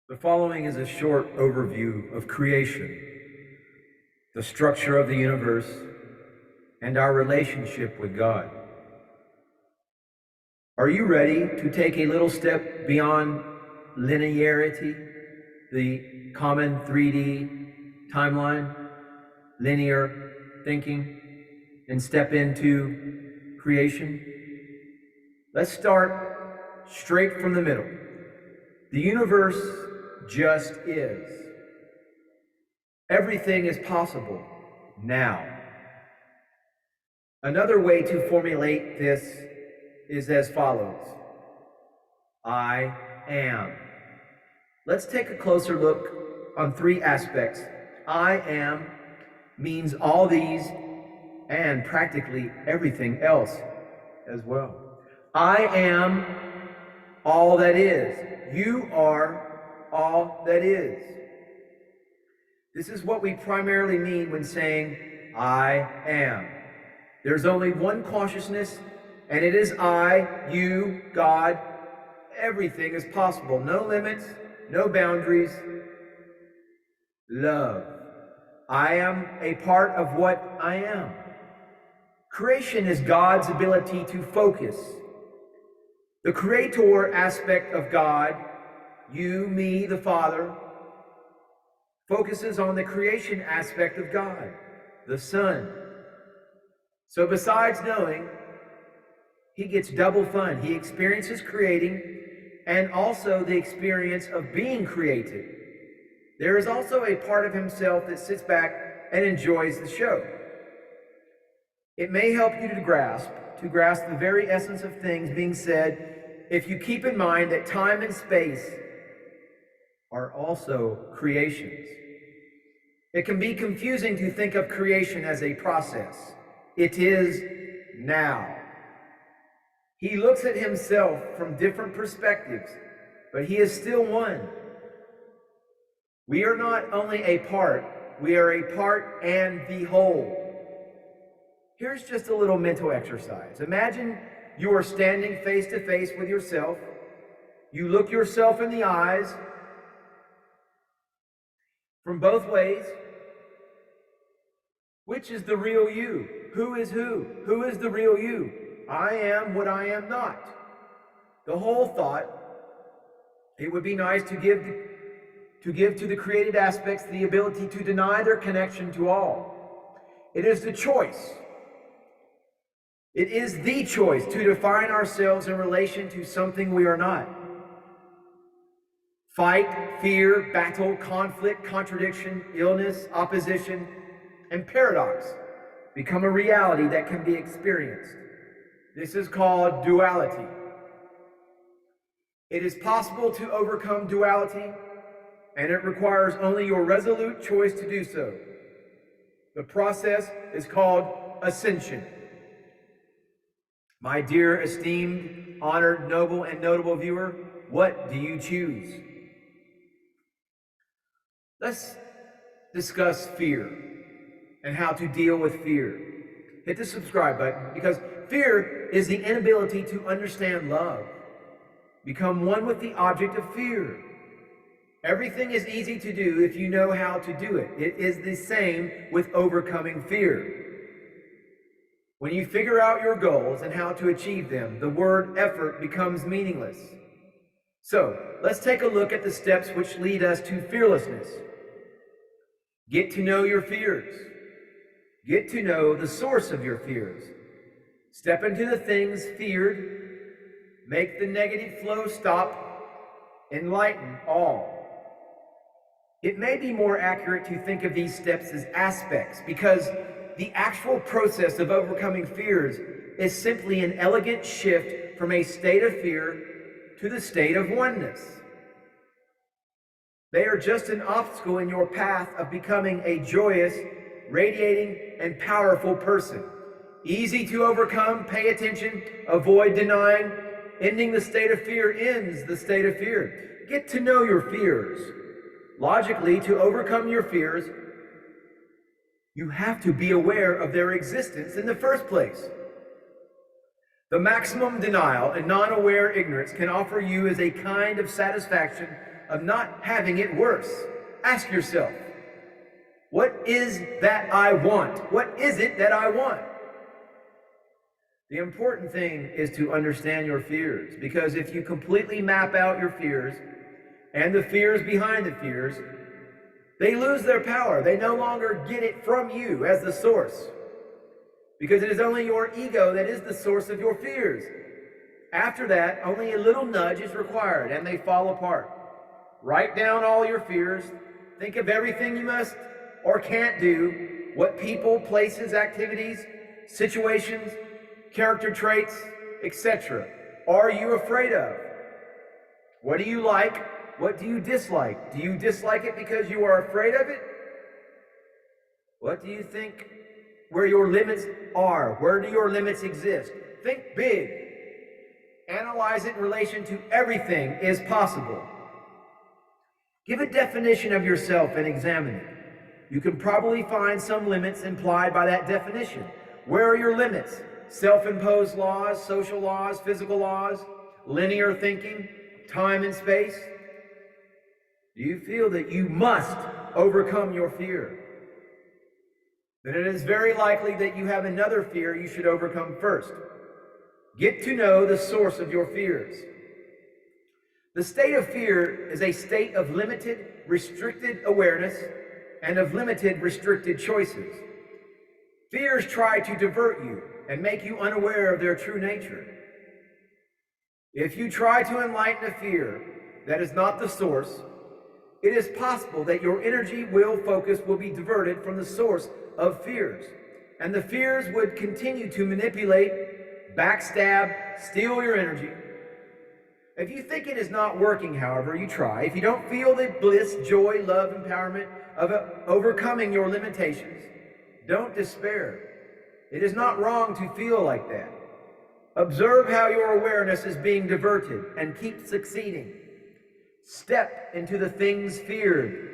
The following is a short overview of creation, the structure of the universe, and our relationship with God. Are you ready to take a little step beyond linearity, the common 3D timeline, linear thinking, and step into creation? Let's start straight from the middle. The universe just is. Everything is possible now. Another way to formulate this is as follows. I am. Let's take a closer look on three aspects. I am means all these and practically everything else as well. I am all that is. You are all that is. This is what we primarily mean when saying, I am. There's only one consciousness, and it is I, you, God. Everything is possible. No limits, no boundaries. Love. I am a part of what I am. Creation is God's ability to focus. The creator aspect of God, you, me, the Father, focuses on the creation aspect of God, the Son. So besides knowing, he gets double fun. He experiences creating and also the experience of being created. There is also a part of himself that sits back and enjoys the show. It may help you to grasp the very essence of things being said if you keep in mind that time and space are also creations. It can be confusing to think of creation as a process. It is now. He looks at himself from different perspectives, but he is still one. We are not only a part, we are a part and the whole. Here's just a little mental exercise. Imagine you are standing face to face with yourself. You look yourself in the eyes from both ways. Which is the real you? Who is who? Who is the real you? I am what I am not. The whole thought, it would be nice to give to the created aspects the ability to deny their connection to all. It is the choice. It is the choice to define ourselves in relation to something we are not. Fight, fear, battle, conflict, contradiction, illness, opposition, and paradox become a reality that can be experienced. This is called duality. It is possible to overcome duality, and it requires only your resolute choice to do so. The process is called ascension. My dear, esteemed, honored, noble, and notable viewer, what do you choose? Let's discuss fear and how to deal with fear. Hit the subscribe button because fear is the inability to understand love. Become one with the object of fear. Everything is easy to do if you know how to do it. It is the same with overcoming fear. When you figure out your goals and how to achieve them, the word effort becomes meaningless. So, let's take a look at the steps which lead us to fearlessness. Get to know your fears. Get to know the source of your fears. Step into the things feared. Make the negative flow stop. Enlighten all. It may be more accurate to think of these steps as aspects because the actual process of overcoming fears is simply an elegant shift from a state of fear to the state of oneness. They are just an obstacle in your path of becoming a joyous, radiating, and powerful person. Easy to overcome, pay attention, avoid denying. Ending the state of fear ends the state of fear. Get to know your fears. Logically, to overcome your fears, you have to be aware of their existence in the first place. The maximum denial and non-aware ignorance can offer you as a kind of satisfaction of not having it worse. Ask yourself, what is that I want? What is it that I want? The important thing is to understand your fears, because if you completely map out your fears and the fears behind the fears, they lose their power. They no longer get it from you as the source, because it is only your ego that is the source of your fears. After that, only a little nudge is required and they fall apart. Write down all your fears. Think of everything you must or can't do, what people, places, activities, situations, character traits, etc. are you afraid of? What do you like? What do you dislike? Do you dislike it because you are afraid of it? What do you think where your limits are? Where do your limits exist? Think big. Analyze it in relation to everything is possible. Give a definition of yourself and examine it. You can probably find some limits implied by that definition. Where are your limits? Self-imposed laws, social laws, physical laws, linear thinking, time and space? Do you feel that you must overcome your fear? Then it is very likely that you have another fear you should overcome first. Get to know the source of your fears. The state of fear is a state of limited, restricted awareness and of limited, restricted choices. Fears try to divert you and make you unaware of their true nature. If you try to enlighten a fear that is not the source, it is possible that your energy, will, focus will be diverted from the source of fears, and the fears would continue to manipulate, backstab, steal your energy. If you think it is not working, however, you try. If you don't feel the bliss, joy, love, empowerment of overcoming your limitations, don't despair. It is not wrong to feel like that. Observe how your awareness is being diverted and keep succeeding. Step into the things feared.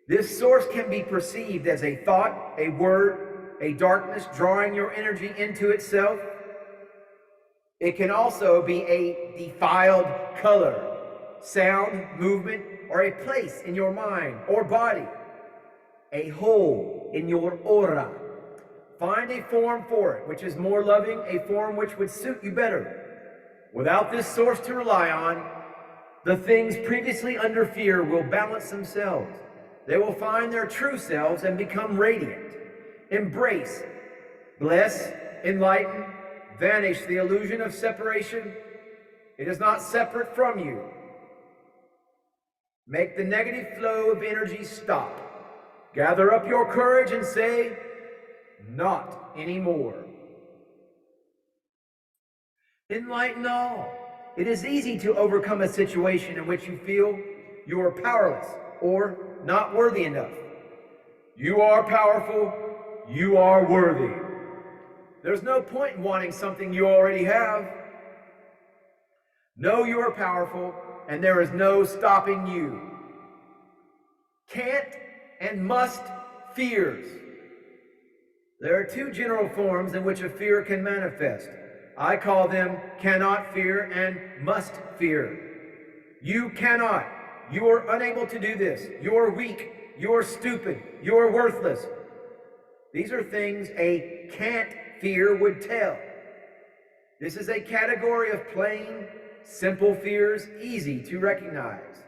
This source can be perceived as a thought, a word, a darkness drawing your energy into itself. It can also be a defiled color, sound, movement, or a place in your mind or body, a hole in your aura. Find a form for it which is more loving, a form which would suit you better. Without this source to rely on, the things previously under fear will balance themselves. They will find their true selves and become radiant. Embrace, bless, enlighten, vanish the illusion of separation. It is not separate from you. Make the negative flow of energy stop. Gather up your courage and say, not anymore. Enlighten all. It is easy to overcome a situation in which you feel you are powerless or not worthy enough. You are powerful. You are worthy. There's no point in wanting something you already have. Know you are powerful, and there is no stopping you. Can't and must fears. There are two general forms in which a fear can manifest. I call them cannot fear and must fear. You cannot. You are unable to do this. You are weak. You are stupid. You are worthless. These are things a can't fear would tell. This is a category of plain, simple fears, easy to recognize.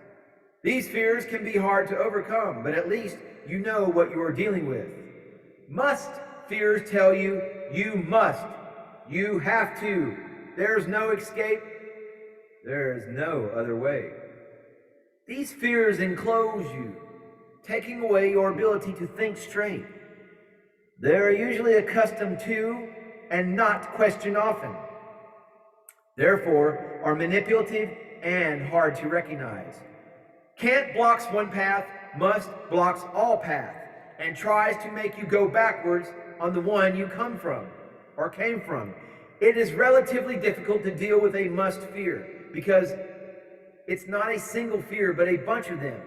These fears can be hard to overcome, but at least you know what you are dealing with. Must fears tell you, you must. You have to. There's no escape. There is no other way. These fears enclose you, taking away your ability to think straight. They are usually accustomed to and not questioned often. Therefore, are manipulative and hard to recognize. Can't blocks one path, must blocks all paths, and tries to make you go backwards on the one you come from or came from. It is relatively difficult to deal with a must fear because it's not a single fear, but a bunch of them.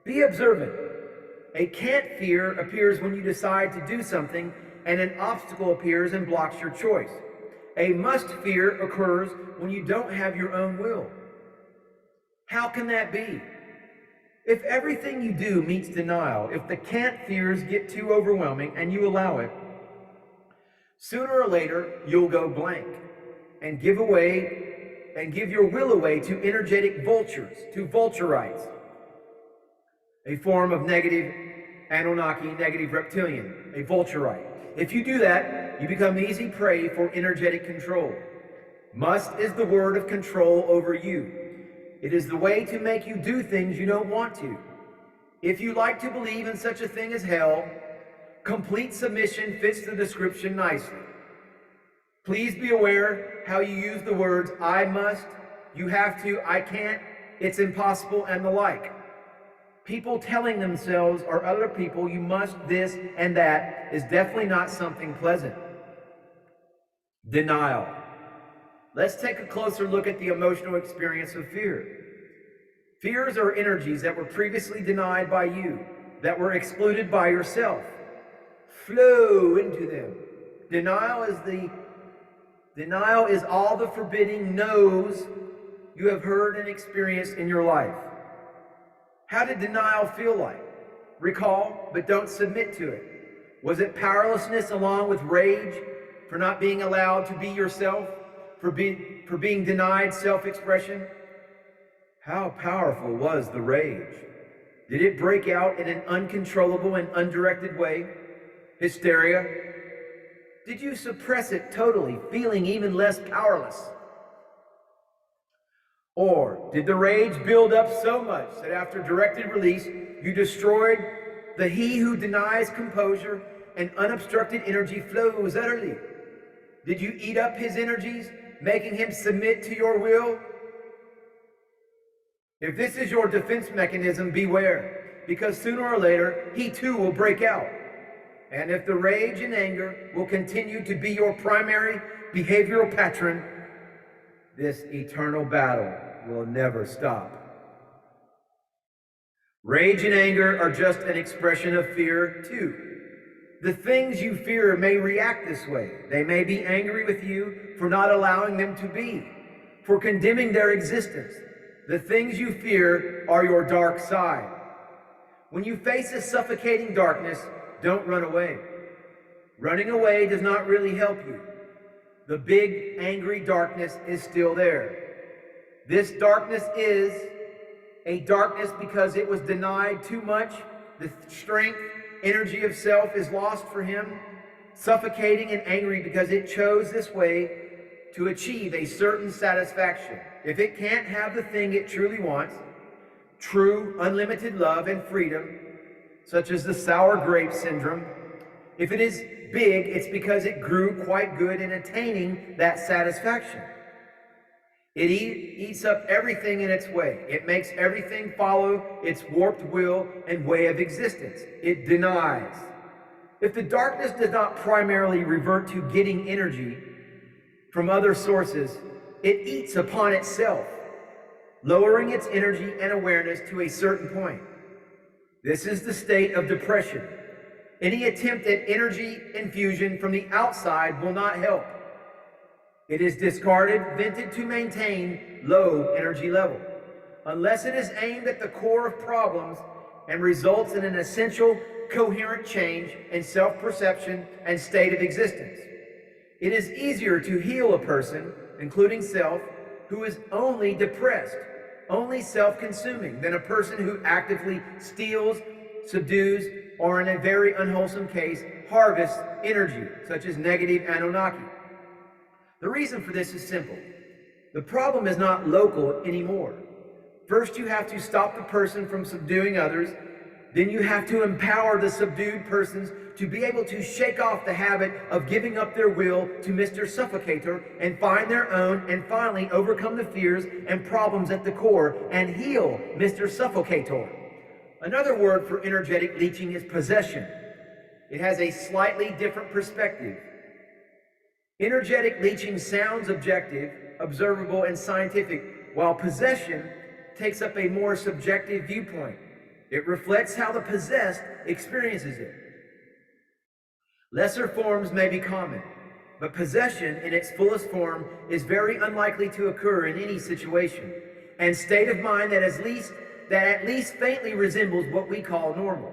Be observant. A can't fear appears when you decide to do something and an obstacle appears and blocks your choice. A must fear occurs when you don't have your own will. How can that be? If everything you do meets denial, if the can't fears get too overwhelming and you allow it, sooner or later you'll go blank and give your will away to energetic vultures, to vulturites, a form of negative Anunnaki, negative reptilian, a vulturite. If you do that, you become easy prey for energetic control. Must is the word of control over you. It is the way to make you do things you don't want to. If you like to believe in such a thing as hell, complete submission fits the description nicely. Please be aware how you use the words I must, you have to, I can't, it's impossible, and the like. People telling themselves or other people you must this and that is definitely not something pleasant. Denial. Let's take a closer look at the emotional experience of fear. Fears are energies that were previously denied by you, that were excluded by yourself. Flow into them. Denial is all the forbidding no's you have heard and experienced in your life. How did denial feel like? Recall, but don't submit to it. Was it powerlessness along with rage for not being allowed to be yourself, for being denied self-expression? How powerful was the rage? Did it break out in an uncontrollable and undirected way? Hysteria? Did you suppress it totally, feeling even less powerless? Or did the rage build up so much that after directed release, you destroyed the he who denies composure and unobstructed energy flows utterly? Did you eat up his energies, making him submit to your will? If this is your defense mechanism, beware, because sooner or later, he too will break out. And if the rage and anger will continue to be your primary behavioral pattern, this eternal battle will never stop. Rage and anger are just an expression of fear too. The things you fear may react this way. They may be angry with you for not allowing them to be, for condemning their existence. The things you fear are your dark side. When you face a suffocating darkness, don't run away. Running away does not really help you. The big, angry darkness is still there. This darkness is a darkness because it was denied too much. The strength, energy of self is lost for him. Suffocating and angry because it chose this way to achieve a certain satisfaction. If it can't have the thing it truly wants, true, unlimited love and freedom, such as the sour grape syndrome, if it is big, it's because it grew quite good in attaining that satisfaction. It eats up everything in its way. It makes everything follow its warped will and way of existence. It denies. If the darkness does not primarily revert to getting energy from other sources, it eats upon itself, lowering its energy and awareness to a certain point. This is the state of depression. Any attempt at energy infusion from the outside will not help. It is discarded, vented to maintain low energy level, unless it is aimed at the core of problems and results in an essential, coherent change in self-perception and state of existence. It is easier to heal a person, including self, who is only depressed, only self-consuming, than a person who actively steals, subdues, or in a very unwholesome case, harvests energy, such as negative Anunnaki. The reason for this is simple. The problem is not local anymore. First, you have to stop the person from subduing others. Then you have to empower the subdued persons to be able to shake off the habit of giving up their will to Mr. Suffocator and find their own, and finally overcome the fears and problems at the core and heal Mr. Suffocator. Another word for energetic leeching is possession. It has a slightly different perspective. Energetic leeching sounds objective, observable, and scientific, while possession takes up a more subjective viewpoint. It reflects how the possessed experiences it. Lesser forms may be common, but possession in its fullest form is very unlikely to occur in any situation. and state of mind that at least faintly resembles what we call normal.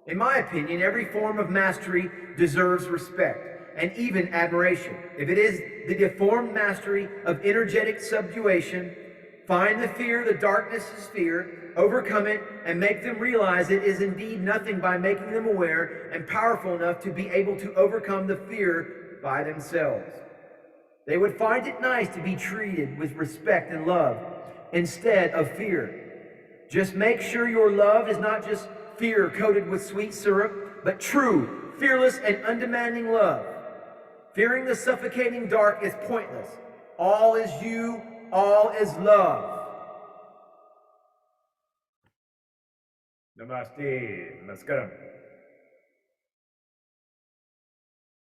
In my opinion, every form of mastery deserves respect and even admiration. If it is the deformed mastery of energetic subjugation, find the fear, the darkness is fear, overcome it, and make them realize it is indeed nothing by making them aware and powerful enough to be able to overcome the fear by themselves. They would find it nice to be treated with respect and love instead of fear. Just make sure your love is not just fear coated with sweet syrup, but true, fearless, and undemanding love. Fearing the suffocating dark is pointless. All is you, all is love. Namaste, Namaskaram.